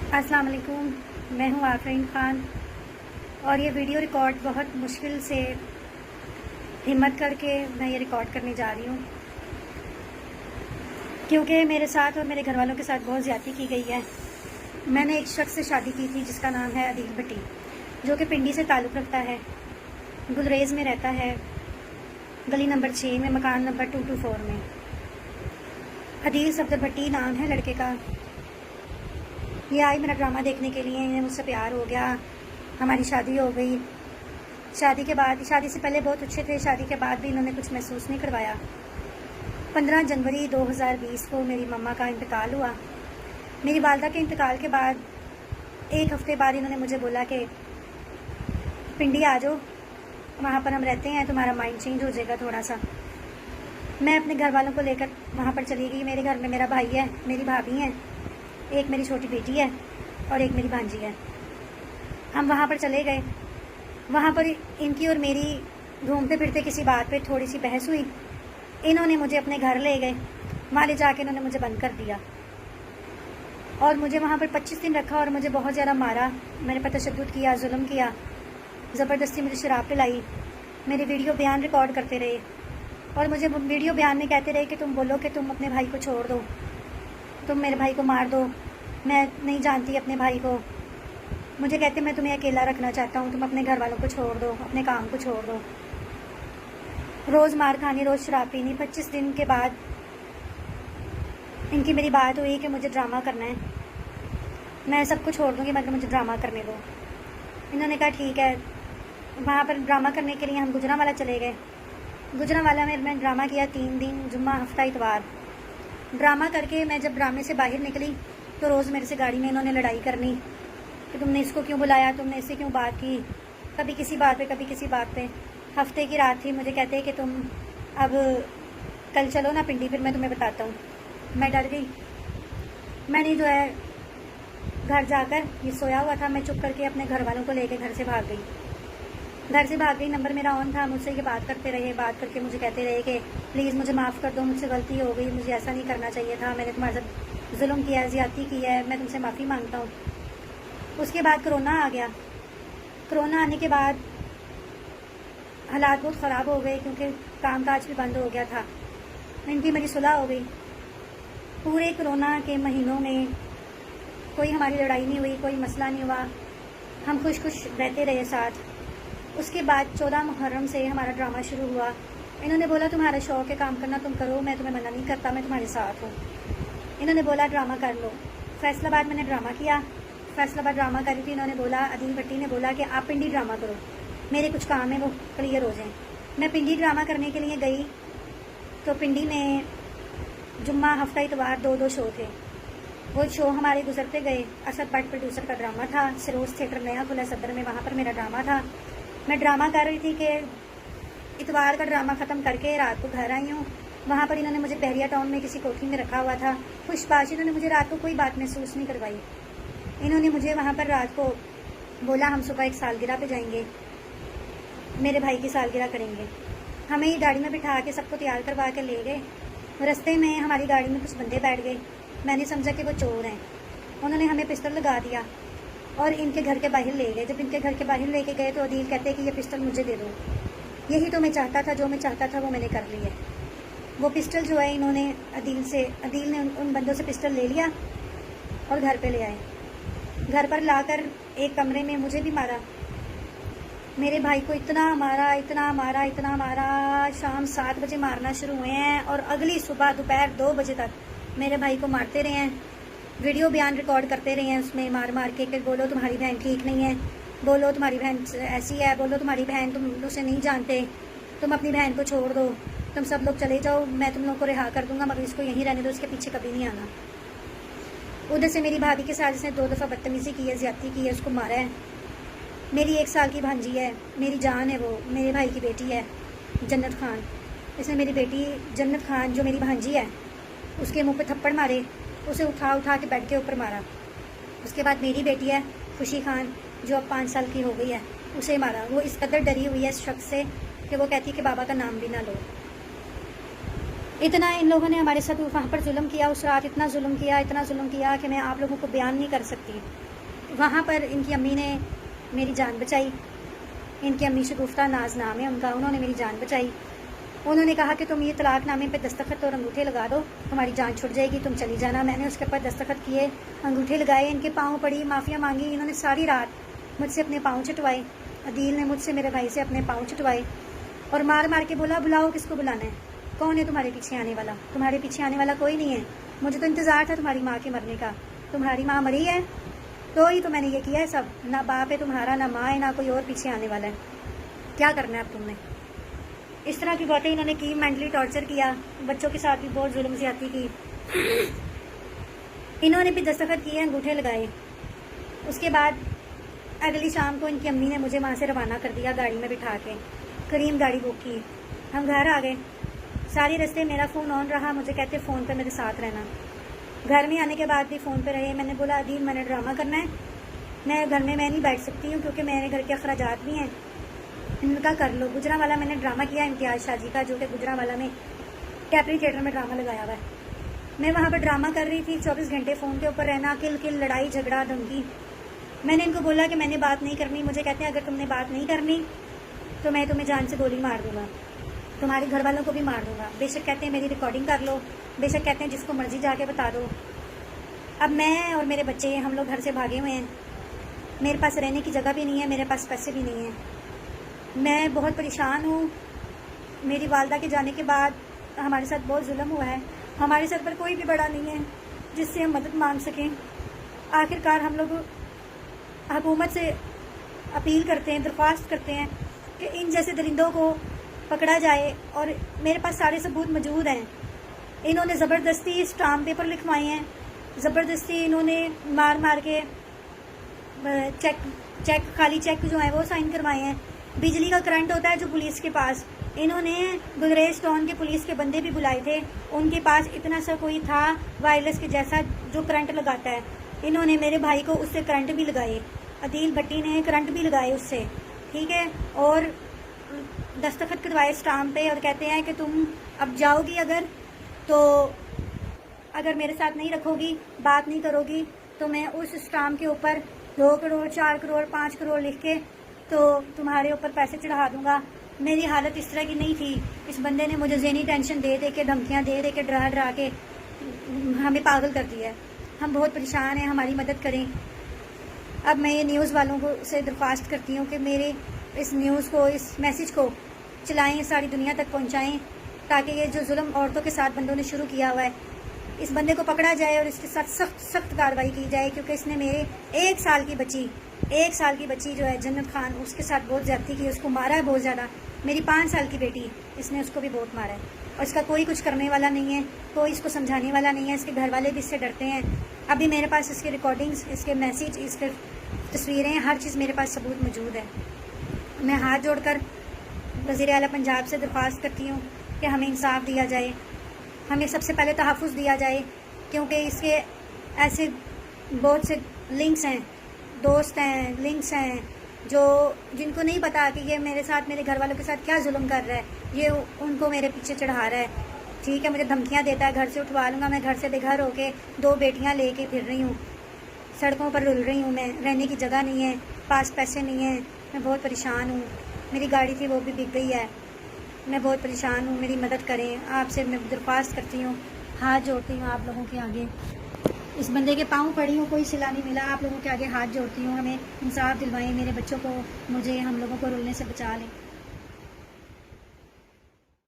अस्सलाम वालेकुम। मैं हूँ आफरीन ख़ान और ये वीडियो रिकॉर्ड बहुत मुश्किल से हिम्मत करके मैं ये रिकॉर्ड करने जा रही हूँ, क्योंकि मेरे साथ और मेरे घर वालों के साथ बहुत ज़्यादती की गई है। मैंने एक शख्स से शादी की थी जिसका नाम है अदील भट्टी, जो कि पिंडी से ताल्लुक़ रखता है, गुलरेज़ में रहता है, गली नंबर 6 में, मकान नंबर 224 में। अदील सफदर भट्टी नाम है लड़के का। ये आई मेरा ड्रामा देखने के लिए, इन्हें मुझसे प्यार हो गया, हमारी शादी हो गई। शादी के बाद, शादी से पहले बहुत अच्छे थे, शादी के बाद भी इन्होंने कुछ महसूस नहीं करवाया। 15 जनवरी 2020 को मेरी मम्मा का इंतकाल हुआ। मेरी वालदा के इंतकाल के बाद एक हफ़्ते बाद इन्होंने मुझे बोला कि पिंडी आ जाओ, वहाँ पर हम रहते हैं, तुम्हारा माइंड चेंज हो जाएगा थोड़ा सा। मैं अपने घर वालों को लेकर वहाँ पर चली गई। मेरे घर में मेरा भाई है, मेरी भाभी हैं, एक मेरी छोटी बेटी है और एक मेरी भांजी है। हम वहाँ पर चले गए। वहाँ पर इनकी और मेरी घूमते फिरते किसी बात पे थोड़ी सी बहस हुई। इन्होंने मुझे अपने घर ले गए, वहाँ ले जाके इन्होंने मुझे बंद कर दिया और मुझे वहाँ पर 25 दिन रखा और मुझे बहुत ज़्यादा मारा। मेरे पर तशद्दुद किया, जुल्म किया, ज़बरदस्ती मुझे शराब पिलाई, मेरे वीडियो बयान रिकॉर्ड करते रहे और मुझे वीडियो बयान में कहते रहे कि तुम बोलो कि तुम अपने भाई को छोड़ दो, तुम मेरे भाई को मार दो, मैं नहीं जानती अपने भाई को। मुझे कहते मैं तुम्हें अकेला रखना चाहता हूँ, तुम अपने घर वालों को छोड़ दो, अपने काम को छोड़ दो। रोज़ मार खानी, रोज़ शराब पीनी। 25 दिन के बाद इनकी मेरी बात हुई कि मुझे ड्रामा करना है, मैं सब कुछ छोड़ दूँगी मगर मुझे ड्रामा करने दो। इन्होंने कहा ठीक है। वहाँ पर ड्रामा करने के लिए हम गुजरांवाला चले गए। गुजरांवाला में मैं ड्रामा किया 3 दिन, जुम्मा, हफ्ता, इतवार। ड्रामा करके मैं जब ड्रामे से बाहर निकली तो रोज़ मेरे से गाड़ी में इन्होंने लड़ाई करनी कि तुमने इसको क्यों बुलाया, तुमने इससे क्यों बात की, कभी किसी बात पे, कभी किसी बात पे। हफ्ते की रात थी, मुझे कहते हैं कि तुम अब कल चलो ना पिंडी, फिर मैं तुम्हें बताता हूँ। मैं डर गई। मैंने जो है घर जाकर, ये सोया हुआ था, मैं चुप करके अपने घर वालों को लेकर घर से भाग गई। घर से भाग गई, नंबर मेरा ऑन था। मुझसे ये बात करते रहे, बात करके मुझे कहते रहे कि प्लीज़ मुझे माफ़ कर दो, मुझसे गलती हो गई, मुझे ऐसा नहीं करना चाहिए था, मैंने तुम्हारे साथ जुल्म किया है, ज़्यादती की है, मैं तुमसे माफ़ी मांगता हूँ। उसके बाद कोरोना आ गया। कोरोना आने के बाद हालात बहुत ख़राब हो गए, क्योंकि काम काज भी बंद हो गया था। इनकी मेरी सुलह हो गई। पूरे कोरोना के महीनों में कोई हमारी लड़ाई नहीं हुई, कोई मसला नहीं हुआ, हम खुश खुश रहते रहे साथ। उसके बाद 14 मुहर्रम से हमारा ड्रामा शुरू हुआ। इन्होंने बोला तुम्हारा शौक़ है काम करना, तुम करो, मैं तुम्हें मना नहीं करता, मैं तुम्हारे साथ हूँ। इन्होंने बोला ड्रामा कर लो। फैसलाबाद मैंने ड्रामा किया। फैसलाबाद ड्रामा करी थी। इन्होंने बोला, अदील भट्टी ने बोला कि आप पिंडी ड्रामा करो, मेरे कुछ काम है वो क्लियर हो जाएँ। मैं पिंडी ड्रामा करने के लिए गई तो पिंडी में जुम्मा, हफ्ता, इतवार 2-2 शो थे। वो शो हमारे गुजरते गए। असद भट्ट प्रोड्यूसर का ड्रामा था, सिरोज थिएटर नया खुला सदर में, वहाँ पर मेरा ड्रामा था। मैं ड्रामा कर रही थी कि इतवार का ड्रामा ख़त्म करके रात को घर आई हूँ। वहाँ पर इन्होंने मुझे पहरिया टाउन में किसी कोठी में रखा हुआ था, खुशबाश। इन्होंने मुझे रात को कोई बात महसूस नहीं करवाई। इन्होंने मुझे वहाँ पर रात को बोला हम सुबह एक सालगिरह पे जाएंगे, मेरे भाई की सालगिरह करेंगे। हमें ही गाड़ी में बिठा के सबको तैयार करवा के ले गए। रास्ते में हमारी गाड़ी में कुछ बंदे बैठ गए। मैंने समझा कि वो चोर हैं। उन्होंने हमें पिस्तौल लगा दिया और इनके घर के बाहर ले गए। जब इनके घर के बाहर लेके गए तो अदील कहते हैं कि ये पिस्तौल मुझे दे दो। यही तो मैं चाहता था, जो मैं चाहता था वो मैंने कर लिया। वो पिस्टल जो है इन्होंने अदील ने उन बंदों से पिस्टल ले लिया और घर पे ले आए। घर पर लाकर एक कमरे में मुझे भी मारा, मेरे भाई को इतना मारा, इतना मारा, इतना मारा। शाम 7 बजे मारना शुरू हुए हैं और अगली सुबह दोपहर 2 बजे तक मेरे भाई को मारते रहे हैं। वीडियो बयान रिकॉर्ड करते रहे हैं उसमें मार मार के कि बोलो तुम्हारी बहन ठीक नहीं है, बोलो तुम्हारी बहन ऐसी है, बोलो तुम्हारी बहन, तुम उसे नहीं जानते, तुम अपनी बहन को छोड़ दो, तुम सब लोग चले जाओ, मैं तुम लोग को रिहा कर दूंगा, मगर इसको यहीं रहने दो, इसके पीछे कभी नहीं आना। उधर से मेरी भाभी के साथ इसने 2 दफ़ा बदतमीज़ी की है, ज़्यादती की है, उसको मारा है। मेरी 1 साल की भांजी है, मेरी जान है, वो मेरे भाई की बेटी है जन्नत खान। इसने मेरी बेटी जन्नत खान, जो मेरी भांजी है, उसके मुँह पे थप्पड़ मारे, उसे उठा उठा के बेड के ऊपर मारा। उसके बाद मेरी बेटी है खुशी खान, जो अब 5 साल की हो गई है, उसे मारा। वो इस कदर डरी हुई है इस शख्स से कि वो कहती है कि बाबा का नाम भी ना लो। इतना इन लोगों ने हमारे साथ वहाँ पर जुल्म किया, उस रात इतना जुल्म किया कि मैं आप लोगों को बयान नहीं कर सकती। वहाँ पर इनकी अम्मी ने मेरी जान बचाई। इनकी अम्मी शगुफ्ता नाज नाम है उनका, उन्होंने मेरी जान बचाई। उन्होंने कहा कि तुम ये तलाकनामे पे दस्तखत और अंगूठे लगा दो, तुम्हारी जान छुट जाएगी, तुम चली जाना। मैंने उसके ऊपर दस्तखत किए, अंगूठे लगाए, इनके पाँव पड़ी, माफ़िया मांगी। इन्होंने सारी रात मुझसे अपने पाँव चटवाए। अदील ने मुझसे, मेरे भाई से अपने पाँव चटवाए और मार मार के बोला, बुलाओ किसको बुलाना है, कौन है तुम्हारे पीछे आने वाला? तुम्हारे पीछे आने वाला कोई नहीं है। मुझे तो इंतज़ार था तुम्हारी माँ के मरने का। तुम्हारी माँ मरी है तो ही तो मैंने ये किया है सब। ना बाप है तुम्हारा, ना माँ है, ना कोई और पीछे आने वाला है। क्या करना है अब तुमने? इस तरह की बातें इन्होंने की, मेंटली टॉर्चर किया, बच्चों के साथ भी बहुत जुल्म ज़्यादती की। इन्होंने भी दस्तखत किए, अंगूठे लगाए। उसके बाद अगली शाम को इनकी अम्मी ने मुझे वहाँ से रवाना कर दिया गाड़ी में बिठा के। करीम गाड़ी बुक की, हम घर आ गए। सारी रास्ते मेरा फ़ोन ऑन रहा, मुझे कहते फ़ोन पे मेरे साथ रहना। घर में आने के बाद भी फ़ोन पे रहे। मैंने बोला, अदील मैंने ड्रामा करना है, मैं घर में मैं नहीं बैठ सकती हूँ क्योंकि मेरे घर के अखराजात भी हैं। इनका कर लो। गुजरांवाला मैंने ड्रामा किया इम्तियाज़ शाजी का, जो कि गुजरांवाला में कैपरी थिएटर में ड्रामा लगाया हुआ है। मैं वहाँ पर ड्रामा कर रही थी, 24 घंटे फ़ोन के ऊपर रहना, किल किल, लड़ाई झगड़ा धमकी। मैंने इनको बोला कि मैंने बात नहीं करनी। मुझे कहते हैं, अगर तुमने बात नहीं करनी तो मैं तुम्हें जान से गोली मार दूँगा, तुम्हारे घर वालों को भी मार दूँगा। बेशक कहते हैं मेरी रिकॉर्डिंग कर लो, बेशक कहते हैं जिसको मर्जी जाके बता दो। अब मैं और मेरे बच्चे हम लोग घर से भागे हुए हैं। मेरे पास रहने की जगह भी नहीं है, मेरे पास पैसे भी नहीं हैं। मैं बहुत परेशान हूँ। मेरी वालदा के जाने के बाद हमारे साथ बहुत जुल्म हुआ है। हमारे सर पर कोई भी बड़ा नहीं है जिससे हम मदद मांग सकें। आखिरकार हम लोग हुकूमत से अपील करते हैं, दरख्वास्त करते हैं कि इन जैसे दरिंदों को पकड़ा जाए, और मेरे पास सारे सबूत मौजूद हैं। इन्होंने ज़बरदस्ती स्टाम्प पेपर लिखवाए हैं, ज़बरदस्ती इन्होंने मार मार के चेक खाली चेक जो है वो साइन करवाए हैं। बिजली का करंट होता है जो पुलिस के पास, इन्होंने गुजरेज टाउन के पुलिस के बंदे भी बुलाए थे, उनके पास इतना सा कोई था वायरलेस के जैसा जो करंट लगाता है। इन्होंने मेरे भाई को उससे करंट भी लगाए, अदील भट्टी ने करंट भी लगाए उससे, ठीक है, और दस्तखत करवाए स्टाम्प पे, और कहते हैं कि तुम अब जाओगी अगर मेरे साथ नहीं रखोगी, बात नहीं करोगी, तो मैं उस स्टाम्प के ऊपर 2 करोड़ 4 करोड़ 5 करोड़ लिख के तो तुम्हारे ऊपर पैसे चढ़ा दूंगा। मेरी हालत इस तरह की नहीं थी। इस बंदे ने मुझे ज़हनी टेंशन दे दे के, धमकियाँ दे दे के, डरा डरा के हमें पागल कर दिया है। हम बहुत परेशान हैं, हमारी मदद करें। अब मैं ये न्यूज़ वालों को से दरख्वास्त करती हूँ कि मेरे इस न्यूज़ को, इस मैसेज को चलाएं, सारी दुनिया तक पहुँचाएँ, ताकि ये जो जुल्म औरतों के साथ बंदों ने शुरू किया हुआ है, इस बंदे को पकड़ा जाए और इसके साथ सख्त सख्त कार्रवाई की जाए। क्योंकि इसने मेरे 1 साल की बच्ची जो है जन्नत खान, उसके साथ बहुत ज़्यादती की, उसको मारा है बहुत ज़्यादा। मेरी 5 साल की बेटी, इसने उसको भी बहुत मारा है, और इसका कोई कुछ करने वाला नहीं है, कोई इसको समझाने वाला नहीं है। इसके घर वाले भी इससे डरते हैं। अभी मेरे पास इसके रिकॉर्डिंग्स, इसके मैसेज, इसके तस्वीरें, हर चीज़ मेरे पास सबूत मौजूद है। मैं हाथ जोड़कर वज़ीर आला पंजाब से दरख्वास्त करती हूँ कि हमें इंसाफ दिया जाए, हमें सबसे पहले तहफ़्फ़ुज़ दिया जाए, क्योंकि इसके ऐसे बहुत से लिंक्स हैं, दोस्त हैं, लिंक्स हैं, जिनको नहीं पता कि ये मेरे साथ, मेरे घर वालों के साथ क्या जुल्म कर रहा है। ये उनको मेरे पीछे चढ़ा रहा है, ठीक है। मुझे धमकियाँ देता है, घर से उठवा लूँगा। मैं घर से बेघर होके 2 बेटियाँ लेके फिर रही हूँ, सड़कों पर रुल रही हूँ मैं, रहने की जगह नहीं है, पास पैसे नहीं है, मैं बहुत परेशान हूँ। मेरी गाड़ी थी वो भी बिक गई है, मैं बहुत परेशान हूँ, मेरी मदद करें। आपसे मैं दरख्वास्त करती हूँ, हाथ जोड़ती हूँ आप लोगों के आगे। इस बंदे के पाँव पड़ी हूँ, कोई सिला नहीं मिला, आप लोगों के आगे हाथ जोड़ती हूँ। हमें इंसाफ दिलवाएं, मेरे बच्चों को, मुझे, हम लोगों को रुलने से बचा लें।